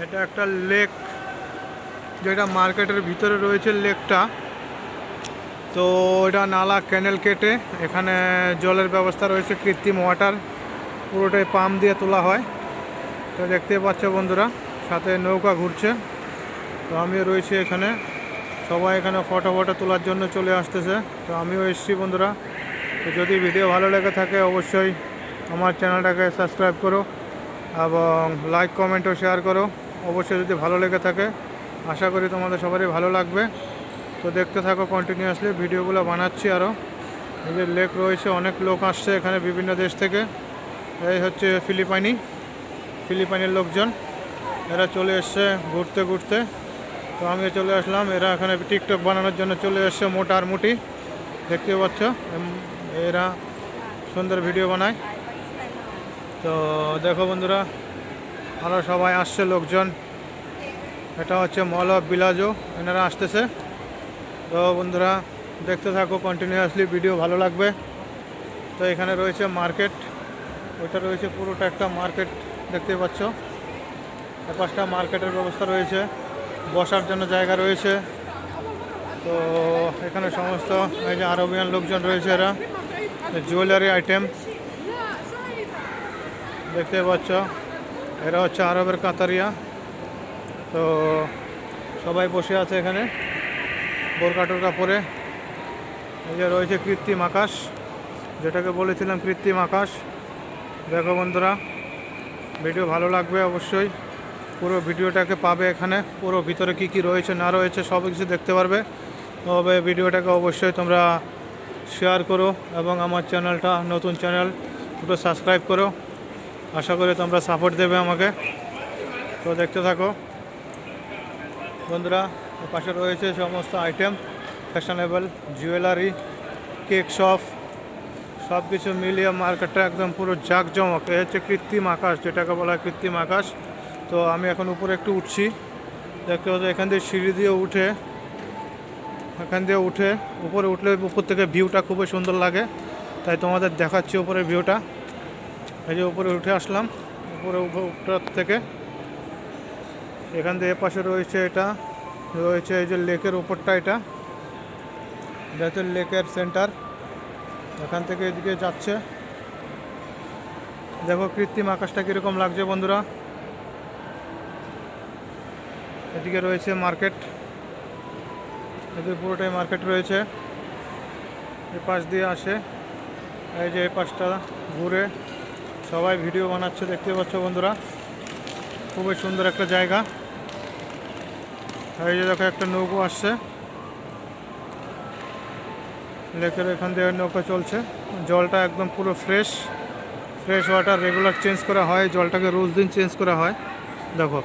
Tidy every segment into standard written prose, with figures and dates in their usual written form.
এটা একটা লেক, যেটা মার্কেটের ভিতরে রয়েছে লেকটা। তো এটা নালা ক্যানেল কেটে এখানে জলের ব্যবস্থা রয়েছে, কৃত্রিম ওয়াটার, পুরোটাই পাম্প দিয়ে তোলা হয়। তো দেখতে পাচ্ছ বন্ধুরা, সাথে নৌকা ঘুরছে। তো আমিও রয়েছি এখানে, সবাই এখানে ফটো তোলার জন্য চলে আসতেছে। তো আমিও এসেছি বন্ধুরা। তো যদি ভিডিও ভালো লেগে থাকে অবশ্যই আমার চ্যানেলটাকে সাবস্ক্রাইব করো এবং লাইক কমেন্ট ও শেয়ার করো। অবশ্যই যদি ভালো লেগে থাকে, আশা করি তোমাদের সবারই ভালো লাগবে। তো দেখতে থাকো, কন্টিনিউয়াসলি ভিডিওগুলো বানাচ্ছি আরও। এই যে লেক রয়েছে, অনেক লোক আসছে এখানে বিভিন্ন দেশ থেকে। এই হচ্ছে ফিলিপাইনের লোকজন, এরা চলে এসছে ঘুরতে ঘুরতে। তো আমিও চলে আসলাম, এরা এখানে টিকটক বানানোর জন্য চলে এসছে মোটামুটি। দেখতে পাচ্ছ এরা সুন্দর ভিডিও বানায়। তো দেখো বন্ধুরা, আরও সবাই আসছে লোকজন। এটা হচ্ছে মল অফ বিলাজো, এনারা আসতেছে। তো বন্ধুরা দেখতে থাকো কন্টিনিউয়াসলি, ভিডিও ভালো লাগবে। তো এখানে রয়েছে মার্কেট, ওইটা রয়েছে পুরোটা একটা মার্কেট, দেখতে পাচ্ছ। পাঁচটা মার্কেটের ব্যবস্থা রয়েছে, বসার জন্য জায়গা রয়েছে। তো এখানে সমস্ত এই যে আরবিয়ান লোকজন রয়েছে, এরা জুয়েলারি আইটেম দেখতে পাচ্ছ। এরা হচ্ছে আরবের কাতারিয়া। তো সবাই বসে আছে এখানে বোরকা টোরকা পরে। এই যে রয়েছে কৃত্রিম আকাশ, যেটাকে বলেছিলাম কৃত্রিম আকাশ। দেখো বন্ধুরা, ভিডিও ভালো লাগবে অবশ্যই, পুরো ভিডিওটাকে পাবে এখানে। পুরো ভিতরে কি কি রয়েছে না রয়েছে সব কিছু দেখতে পারবে। তবে ভিডিওটাকে অবশ্যই তোমরা শেয়ার করো এবং আমার চ্যানেলটা, নতুন চ্যানেল, দুটো সাবস্ক্রাইব করো। আশা করি তোমরা সাপোর্ট দেবে আমাকে। তো দেখতে থাকো বন্ধুরা। পাশে রয়েছে সমস্ত item, fashionable jewellery, cake shop, সব কিছু মিলিয়ে মার্কেটটা একদম পুরো জাঁকজমক। এ হচ্ছে কৃত্রিম আকাশ, যেটাকে বলা হয় কৃত্রিম আকাশ। তো আমি এখন উপরে একটু উঠছি, দেখতে পাচ্ছি এখান দিয়ে সিঁড়ি দিয়ে উঠে, উপরে উঠলে উপর থেকে ভিউটা খুবই সুন্দর লাগে। তাই তোমাদের দেখাচ্ছি উপরের ভিউটা। এই যে উপরে উঠে আসলাম, উপর থেকে এখান দিয়ে এপাশে রয়েছে, এটা রয়েছে এই যে লেকের উপরটা, এটা হচ্ছে লেকের সেন্টার। এখান থেকে এদিকে যাচ্ছে, দেখো কৃত্রিম আকাশটা কীরকম লাগছে বন্ধুরা। এদিকে রয়েছে মার্কেট, এদিকে পুরোটাই মার্কেট রয়েছে। এই পাশ দিয়ে আসে, এই যে এই পাশটা ঘুরে সবাই ভিডিও বানাচ্ছে, দেখতে পাচ্ছ বন্ধুরা। খুবই সুন্দর একটা জায়গা। এই যে দেখো একটা নৌকো আসছে, লেকের এখান দিয়ে নৌকা চলছে। জলটা একদম পুরো ফ্রেশ ওয়াটার, রেগুলার চেঞ্জ করা হয় জলটাকে, রোজ দিন চেঞ্জ করা হয়। দেখো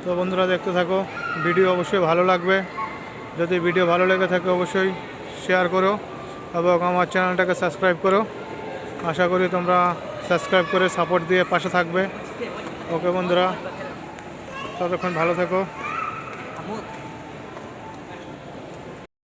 তো বন্ধুরা দেখতে থাকো, ভিডিও অবশ্যই ভালো লাগবে। যদি ভিডিও ভালো লেগে থাকে অবশ্যই শেয়ার করো এবং আমার চ্যানেলটাকে সাবস্ক্রাইব করো। আশা করি তোমরা সাবস্ক্রাইব করে সাপোর্ট দিয়ে পাশে থাকবে। ওকে বন্ধুরা, ততক্ষণ ভালো থেকো।